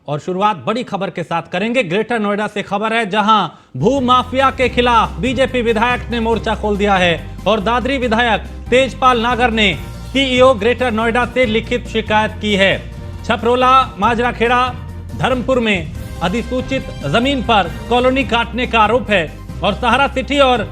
और शुरुआत बड़ी खबर के साथ करेंगे। ग्रेटर नोएडा से खबर है, जहां भू माफिया के खिलाफ बीजेपी विधायक ने मोर्चा खोल दिया है और दादरी विधायक तेजपाल नागर ने सीईओ ग्रेटर नोएडा से लिखित शिकायत की है। छपरोला, माजराखेड़ा, धर्मपुर में अधिसूचित जमीन पर कॉलोनी काटने का आरोप है और सहारा सिटी और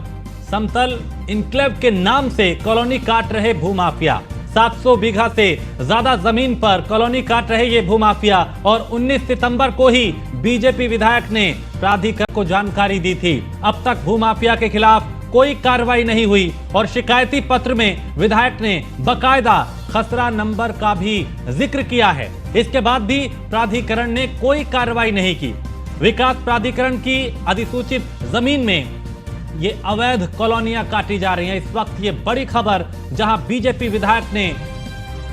समतल इनक्लेव के नाम से कॉलोनी काट रहे भूमाफिया। 700 बीघा से ज्यादा जमीन पर कॉलोनी काट रहे ये भूमाफिया और 19 सितंबर को ही बीजेपी विधायक ने प्राधिकरण को जानकारी दी थी। अब तक भूमाफिया के खिलाफ कोई कार्रवाई नहीं हुई और शिकायती पत्र में विधायक ने बकायदा खसरा नंबर का भी जिक्र किया है। इसके बाद भी प्राधिकरण ने कोई कार्रवाई नहीं की। विकास प्राधिकरण की अधिसूचित जमीन में ये अवैध कॉलोनियां काटी जा रही हैं। इस वक्त ये बड़ी खबर, जहां बीजेपी विधायक ने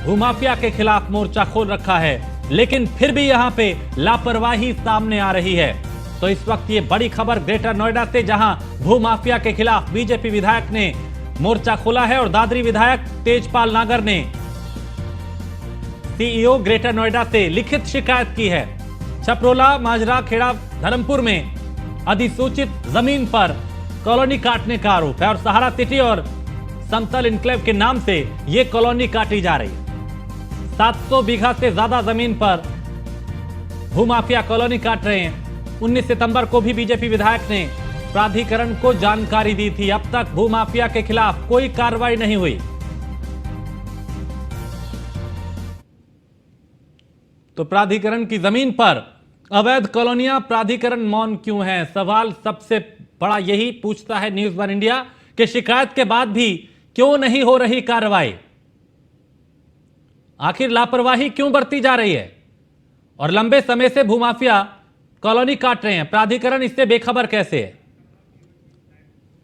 भूमाफिया के खिलाफ मोर्चा खोल रखा है, लेकिन फिर भी यहां पे लापरवाही सामने आ रही है। तो इस वक्त ये बड़ी खबर ग्रेटर नोएडा से, जहां भूमाफिया के खिलाफ बीजेपी विधायक ने मोर्चा खोला है और दादरी विधायक तेजपाल नागर ने सीईओ ग्रेटर नोएडा से लिखित शिकायत की है। छपरोला, माजराखेड़ा, धर्मपुर में अधिसूचित जमीन पर कॉलोनी काटने का आरोप है और सहारा सिटी और समतल इनक्लेव के नाम से यह कॉलोनी काटी जा रही है। 700 बीघा से ज्यादा जमीन पर भूमाफिया कॉलोनी काट रहे हैं। 19 सितंबर को भी बीजेपी विधायक ने प्राधिकरण को जानकारी दी थी। अब तक भूमाफिया के खिलाफ कोई कार्रवाई नहीं हुई। तो प्राधिकरण की जमीन पर अवैध कॉलोनियां, प्राधिकरण मौन क्यों है? सवाल सबसे बड़ा यही पूछता है न्यूज़ वन इंडिया कि शिकायत के बाद भी क्यों नहीं हो रही कार्रवाई? आखिर लापरवाही क्यों बरती जा रही है? और लंबे समय से भूमाफिया कॉलोनी काट रहे हैं, प्राधिकरण इससे बेखबर कैसे है?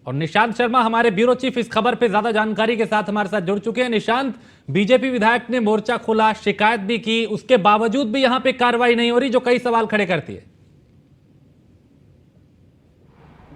और निशांत शर्मा हमारे ब्यूरो चीफ इस खबर पे ज्यादा जानकारी के साथ हमारे साथ जुड़ चुके हैं। निशांत, बीजेपी विधायक ने मोर्चा खोला, शिकायत भी की, उसके बावजूद भी यहां पे कार्रवाई नहीं हो रही, जो कई सवाल खड़े करती है।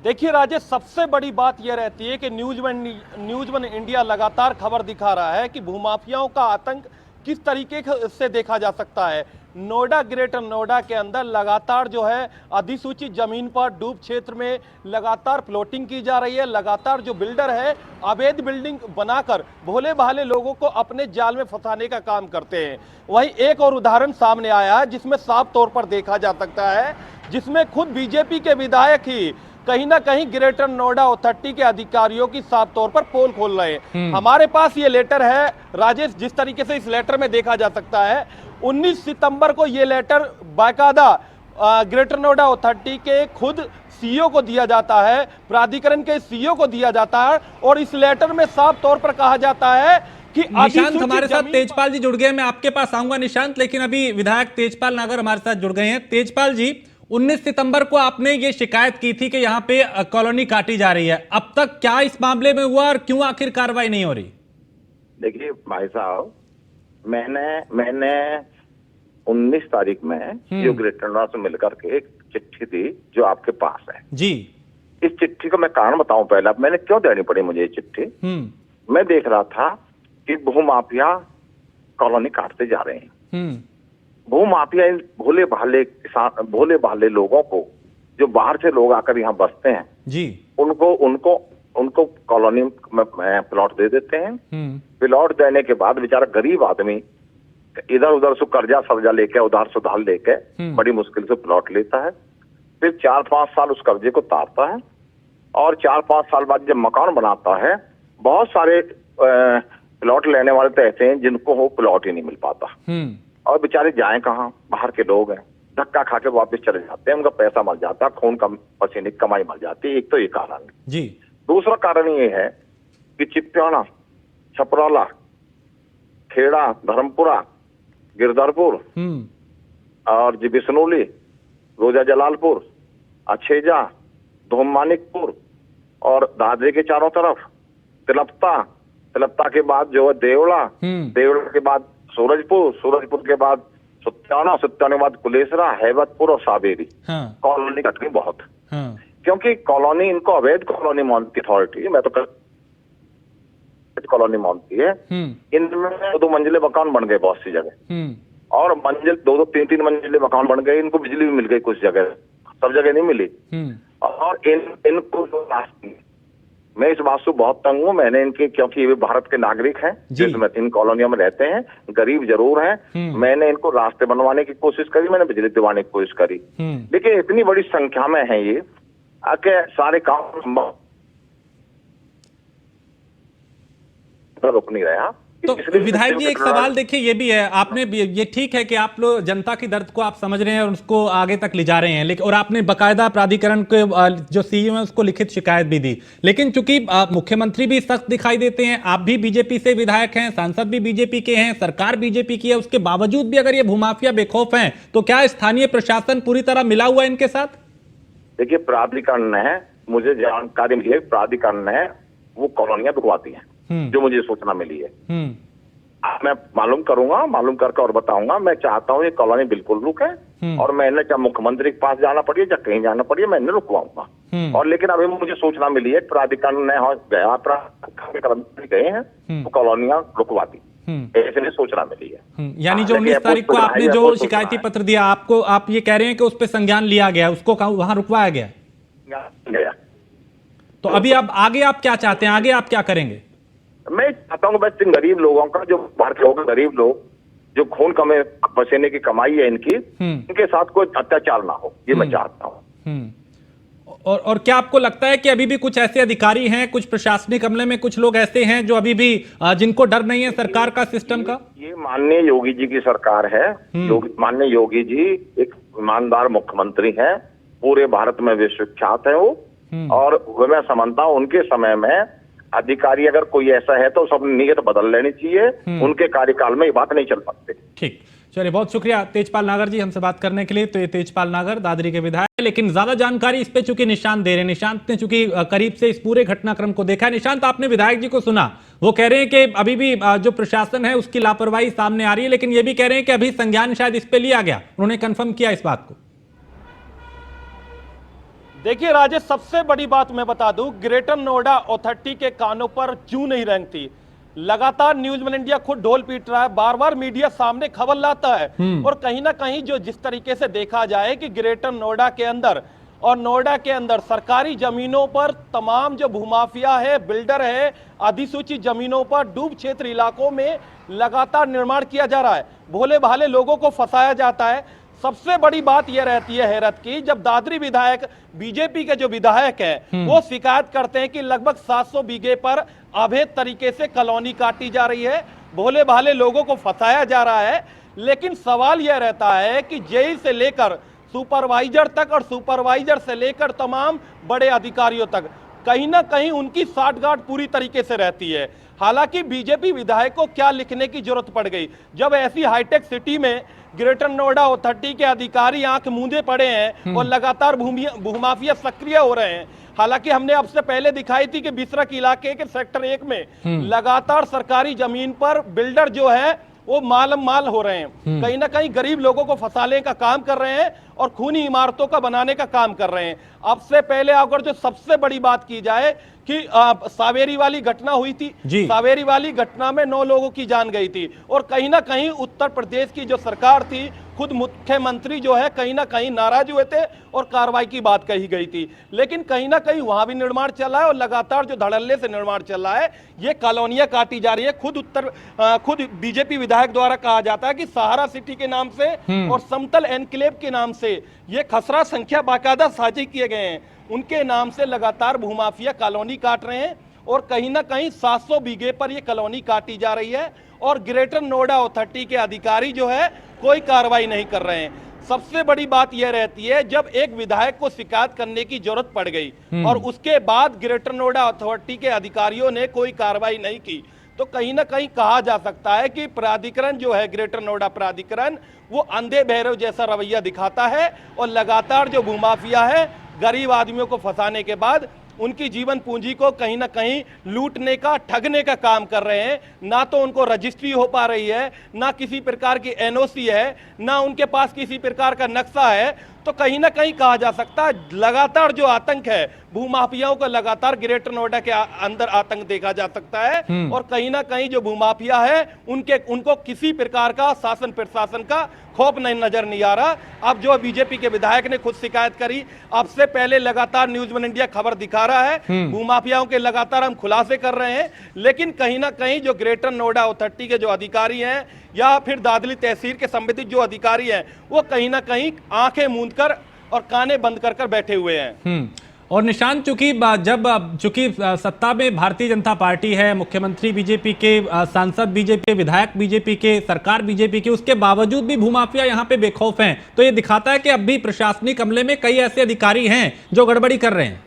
देखिए राजेश, सबसे बड़ी बात यह रहती है कि न्यूज़ वन इंडिया लगातार खबर दिखा रहा है कि भूमाफियाओं का आतंक किस तरीके से देखा जा सकता है। नोएडा, ग्रेटर नोएडा के अंदर लगातार जो है अधिसूचित जमीन पर डूब क्षेत्र में लगातार प्लॉटिंग की जा रही है। लगातार जो बिल्डर है अवैध बिल्डिंग बनाकर भोले भाले लोगों को अपने जाल में फंसाने का काम करते हैं। वहीं एक और उदाहरण सामने आया है जिसमें साफ तौर पर देखा जा सकता है, जिसमें खुद बीजेपी के विधायक ही कहीं ना कहीं ग्रेटर नोएडा अथॉरिटी के अधिकारियों की साफ तौर पर पोल खोल रहे हैं। हमारे पास ये लेटर है राजेश, जिस तरीके से इस लेटर में देखा जा सकता है, 19 सितंबर को ये लेटर बाकायदा ग्रेटर नोएडा अथॉरिटी के खुद सीईओ को दिया जाता है, प्राधिकरण के सीईओ को दिया जाता है और इस लेटर में साफ तौर पर कहा जाता है कि निशांत हमारे साथ तेजपाल जी जुड़ गए। मैं आपके पास आऊंगा निशांत, लेकिन अभी विधायक तेजपाल नागर हमारे साथ जुड़ गए हैं। तेजपाल जी, 19 सितंबर को आपने ये शिकायत की थी कि यहां पे कॉलोनी काटी जा रही है। अब तक क्या इस मामले में हुआ और क्यों आखिर कार्रवाई नहीं हो रही? देखिए भाई साहब, मैंने 19 तारीख में जो ग्रेटर नोएडा से मिलकर के एक चिट्ठी दी जो आपके पास है जी। इस चिट्ठी का मैं कारण बताऊं पहले, अब मैंने क्यों देनी पड़ी मुझे ये चिट्ठी। मैं देख रहा था कि भूमाफिया कॉलोनी काटते जा रहे हैं। भूमाफिया इन भोले भाले किसान, भोले भाले लोगों को, जो बाहर से लोग आकर यहाँ बसते हैं जी, उनको कॉलोनी में प्लॉट दे देते हैं। प्लॉट देने के बाद बेचारा गरीब आदमी इधर उधर से कर्जा सर्जा लेके, उधार सुधार लेके बड़ी मुश्किल से प्लॉट लेता है। फिर 4-5 साल उस कर्जे को तारता है और 4-5 साल बाद जब मकान बनाता है, बहुत सारे प्लॉट लेने वाले तो ऐसे हैं जिनको वो प्लॉट ही नहीं मिल पाता और बेचारे जाएं कहाँ, बाहर के लोग हैं, धक्का खा के वापस चले जाते हैं, उनका पैसा मर जाता है, खून कम पसीने की कमाई मर जाती है। एक तो ये कारण है जी। दूसरा कारण ये है कि चित्तौड़ा, छपरोला, खेड़ा, धर्मपुरा, गिरधरपुर और बिसनौली, रोजा जलालपुर, अछेजा, धोमानिकपुर और दादरी के चारों तरफ तिलप्ता के बाद जो है देवड़ा के बाद सूरजपुर के बाद सुत्ताना के बाद कुलेसरा, हैबतपुर और सावेरी कॉलोनी कट गई बहुत। क्योंकि कॉलोनी इनको अवैध कॉलोनी मानती अथॉरिटी, मैं तो कॉलोनी मानती है। इनमें 2 मंजिले मकान बन गए बहुत सी जगह और मंजिल 2-2, 3-3 मंजिले मकान बन गए, इनको बिजली भी मिल गई कुछ जगह, सब जगह नहीं मिली। और इनको मैं इस बात से बहुत तंग हूँ। मैंने इनके, क्योंकि ये भारत के नागरिक हैं, जिसमें इन कॉलोनियों में रहते हैं, गरीब जरूर हैं, मैंने इनको रास्ते बनवाने की कोशिश करी, मैंने बिजली दिलवाने की कोशिश करी, लेकिन इतनी बड़ी संख्या में है ये आके सारे काम रुक नहीं रहा। तो विधायक जी एक सवाल देखिए ये भी है, आपने ये ठीक है कि आप लोग जनता की दर्द को आप समझ रहे हैं और उसको आगे तक ले जा रहे हैं, लेकिन और आपने बकायदा प्राधिकरण के जो सीईओ है उसको लिखित शिकायत भी दी, लेकिन चूंकि मुख्यमंत्री भी सख्त दिखाई देते हैं, आप भी बीजेपी से विधायक हैं, सांसद भी बीजेपी के हैं, सरकार बीजेपी की है, उसके बावजूद भी अगर ये भूमाफिया बेखौफ हैं तो क्या स्थानीय प्रशासन पूरी तरह मिला हुआ है इनके साथ? देखिए, प्राधिकरण है, मुझे जानकारी मिली है, प्राधिकरण है वो कॉलोनियां रुकवाती हैं, जो मुझे सूचना मिली है। मैं मालूम करूंगा, मालूम करके और बताऊंगा। मैं चाहता हूं ये कॉलोनी बिल्कुल रुके, और मैंने चाहे मुख्यमंत्री के पास जाना पड़े या कहीं जाना पड़े, मैं इन्हें रुकवाऊंगा। और लेकिन अभी मुझे सूचना मिली है प्राधिकरण ने गया, कर्मचारी गए हैं, वो कॉलोनियां रुकवा दी, ऐसे सूचना मिली है। यानी जो 19 तारीख को आपने जो शिकायती पत्र दिया, आपको आप ये कह रहे हैं कि उस पर संज्ञान लिया गया, उसको वहां रुकवाया गया? तो अभी अब आगे आप क्या चाहते हैं, आगे आप क्या करेंगे? मैं चाहता हूँ बस इन गरीब लोगों का, जो भारत के लोग गरीब लोग, जो खून कमे पसीने की कमाई है इनकी, इनके साथ कोई अत्याचार ना हो, ये मैं चाहता हूँ। और क्या आपको लगता है कि अभी भी कुछ ऐसे अधिकारी हैं, कुछ प्रशासनिक अमले में कुछ लोग ऐसे हैं जो अभी भी जिनको डर नहीं है सरकार का, सिस्टम का? ये माननीय योगी जी की सरकार है। माननीय योगी जी एक ईमानदार मुख्यमंत्री हैं, पूरे भारत में विश्वविख्यात है वो, और मैं समझता हूँ उनके समय में अधिकारी अगर कोई ऐसा है तो सब नीयत बदल लेनी चाहिए, उनके कार्यकाल में ये बात नहीं चल सकती। ठीक, चलिए, बहुत शुक्रिया तेजपाल नागर जी हमसे बात करने के लिए। तो ये तेजपाल नागर दादरी के विधायक, लेकिन ज्यादा जानकारी इस पे चूंकि निशांत दे रहे हैं, निशांत ने चूंकि करीब से इस पूरे घटनाक्रम को देखा है। निशांत, आपने विधायक जी को सुना, वो कह रहे हैं कि अभी भी जो प्रशासन है उसकी लापरवाही सामने आ रही है, लेकिन ये भी कह रहे हैं कि अभी संज्ञान शायद इस पे लिया गया, उन्होंने कंफर्म किया इस बात को। देखिए राजेश, सबसे बड़ी बात मैं बता दूं, ग्रेटर नोएडा अथॉरिटी के कानों पर क्यों नहीं रेंगती। लगातार न्यूज वन इंडिया खुद ढोल पीट रहा है, बार बार मीडिया सामने खबर लाता है, और कहीं ना कहीं जो जिस तरीके से देखा जाए कि ग्रेटर नोएडा के अंदर और नोएडा के अंदर सरकारी जमीनों पर तमाम जो भूमाफिया है, बिल्डर है, अधिसूचित जमीनों पर डूब क्षेत्र इलाकों में लगातार निर्माण किया जा रहा है, भोले भाले लोगों को फंसाया जाता है। सबसे बड़ी बात यह रहती है हैरत की, जब दादरी विधायक, बीजेपी के जो विधायक हैं, वो शिकायत करते हैं कि लगभग 700 बीघे पर अवैध तरीके से कॉलोनी काटी जा रही है, भोले भाले लोगों को फंसाया जा रहा है। लेकिन सवाल यह रहता है कि जेई से लेकर सुपरवाइजर तक और सुपरवाइजर से लेकर तमाम बड़े अधिकारियों तक कहीं ना कहीं उनकी साठगांठ पूरी तरीके से रहती है। हालांकि बीजेपी विधायक को क्या लिखने की जरूरत पड़ गई, जब ऐसी हाईटेक सिटी में ग्रेटर नोएडा अथॉरिटी के अधिकारी आंख मूंदे पड़े हैं और लगातार भूमाफिया सक्रिय हो रहे हैं। हालांकि हमने आपसे पहले दिखाई थी कि बिसरक इलाके के सेक्टर 1 में लगातार सरकारी जमीन पर बिल्डर जो है वो माल हो रहे हैं, कहीं ना कहीं गरीब लोगों को फंसाने का काम कर रहे हैं और खूनी इमारतों का बनाने का काम कर रहे हैं। अब से पहले अगर जो सबसे बड़ी बात की जाए कि सावेरी वाली घटना हुई थी, सावेरी वाली घटना में 9 लोगों की जान गई थी, और कहीं ना कहीं उत्तर प्रदेश की जो सरकार थी, खुद मुख्यमंत्री जो है कहीं ना कहीं नाराज हुए थे और कार्रवाई की बात कही गई थी। लेकिन कहीं ना कहीं वहां भी निर्माण चल रहा है और लगातार जो धड़ल्ले से निर्माण चल रहा है, ये कॉलोनियां काटी जा रही है। खुद बीजेपी विधायक द्वारा कहा जाता है कि सहारा सिटी के नाम से और समतल एनक्लेव के नाम से ये खसरा संख्या बाकायदा साझी किए गए हैं, उनके नाम से लगातार भूमाफिया कॉलोनी काट रहे हैं, और कहीं ना कहीं 700 बीघे पर यह कॉलोनी काटी जा रही है, और ग्रेटर नोएडा अथॉरिटी के अधिकारी जो है कोई कार्रवाई नहीं कर रहे हैं। सबसे बड़ी बात यह रहती है, जब एक विधायक को शिकायत करने की जरूरत पड़ गई और उसके बाद ग्रेटर नोएडा अथॉरिटी के अधिकारियों ने कोई कार्रवाई नहीं की, तो कहीं ना कहीं कहा जा सकता है कि प्राधिकरण जो है, ग्रेटर नोएडा प्राधिकरण, वो अंधे भैरव जैसा रवैया दिखाता है और लगातार जो भूमाफिया है गरीब आदमियों को फंसाने के बाद उनकी जीवन पूंजी को कहीं ना कहीं लूटने का, ठगने का काम कर रहे हैं। ना तो उनको रजिस्ट्री हो पा रही है, ना किसी प्रकार की एनओसी है, ना उनके पास किसी प्रकार का नक्शा है, तो कहीं ना कहीं कहा जा सकता है लगातार जो आतंक है भूमाफियाओं का लगातार ग्रेटर नोएडा के अंदर आतंक देखा जा सकता है। और कहीं ना कहीं जो भूमाफिया है उनको किसी प्रकार का शासन प्रशासन का खौफ नहीं नजर नहीं आ रहा। अब जो बीजेपी के विधायक ने खुद शिकायत करी, अब से पहले लगातार न्यूज वन इंडिया खबर दिखा रहा है भूमाफियाओं के लगातार हम खुलासे कर रहे हैं, लेकिन कहीं ना कहीं जो ग्रेटर नोएडा अथॉरिटी के जो अधिकारी हैं या फिर दादरी तहसील के संबंधित जो अधिकारी हैं वो कहीं ना कहीं आंखें मूंद कर और काने बंद कर कर बैठे हुए हैं। और निशान, चूंकि सत्ता में भारतीय जनता पार्टी है, मुख्यमंत्री बीजेपी के, सांसद बीजेपी के, विधायक बीजेपी के, सरकार बीजेपी की, उसके बावजूद भी भूमाफिया यहां पे बेखौफ हैं। तो ये दिखाता है कि अब भी प्रशासनिक अमले में कई ऐसे अधिकारी हैं जो गड़बड़ी कर रहे हैं।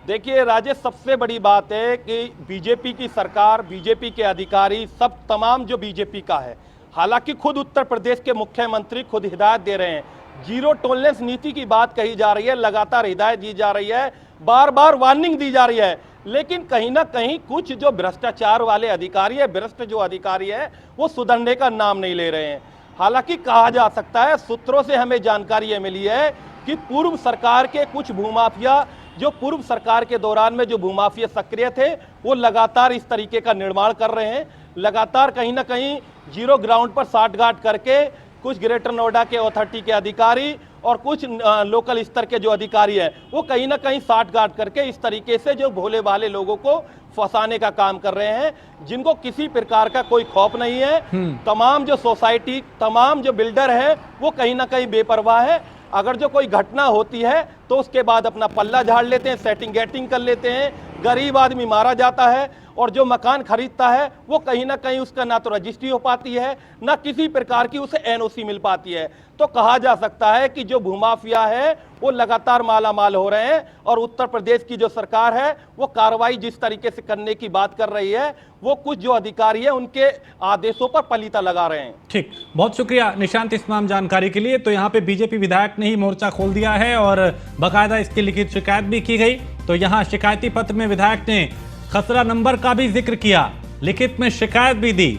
देखिए राजेश, सबसे बड़ी बात है कि बीजेपी की सरकार, बीजेपी के अधिकारी सब तमाम जो बीजेपी का है, हालांकि खुद उत्तर प्रदेश के मुख्यमंत्री खुद हिदायत दे रहे हैं, जीरो टॉलरेंस नीति की बात कही जा रही है, लगातार हिदायत दी जा रही है, बार बार वार्निंग दी जा रही है, लेकिन कहीं ना कहीं कुछ जो भ्रष्टाचार वाले अधिकारी है, भ्रष्ट जो अधिकारी है, वो सुधरने का नाम नहीं ले रहे हैं। हालांकि कहा जा सकता है, सूत्रों से हमें जानकारी ये मिली है कि पूर्व सरकार के कुछ भूमाफिया, जो पूर्व सरकार के दौरान में जो भूमाफिया सक्रिय थे, वो लगातार इस तरीके का निर्माण कर रहे हैं। लगातार कहीं ना कहीं जीरो ग्राउंड पर साठगांठ करके कुछ ग्रेटर नोएडा के अथॉरिटी के अधिकारी और कुछ लोकल स्तर के जो अधिकारी हैं वो कहीं ना कहीं साठगांठ करके इस तरीके से जो भोले भाले लोगों को फंसाने का काम कर रहे हैं, जिनको किसी प्रकार का कोई खौफ नहीं है। तमाम जो सोसाइटी, तमाम जो बिल्डर है वो कहीं ना कहीं बेपरवाह है। अगर जो कोई घटना होती है तो उसके बाद अपना पल्ला झाड़ लेते हैं, सेटिंग गेटिंग कर लेते हैं, गरीब आदमी मारा जाता है और जो मकान खरीदता है वो कहीं ना कहीं उसका ना तो रजिस्ट्री हो पाती है, ना किसी प्रकार की उसे एनओसी मिल पाती है। तो कहा जा सकता है कि जो भूमाफिया है वो लगातार मालामाल हो रहे हैं और उत्तर प्रदेश की जो सरकार है वो कार्रवाई जिस तरीके से करने की बात कर रही है वो कुछ जो अधिकारी है उनके आदेशों पर पलीता लगा रहे हैं। ठीक, बहुत शुक्रिया निशांत इस तमाम जानकारी के लिए। तो यहाँ पे बीजेपी विधायक ने ही मोर्चा खोल दिया है और बाकायदा इसकी लिखित शिकायत भी की गई। तो यहाँ शिकायती पत्र में विधायक ने खसरा नंबर का भी जिक्र किया, लिखित में शिकायत भी दी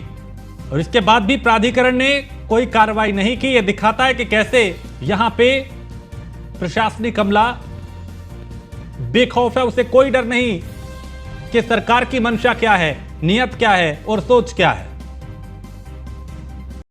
और इसके बाद भी प्राधिकरण ने कोई कार्रवाई नहीं की। यह दिखाता है कि कैसे यहां पे प्रशासनिक अमला बेखौफ है, उसे कोई डर नहीं कि सरकार की मंशा क्या है, नियत क्या है और सोच क्या है।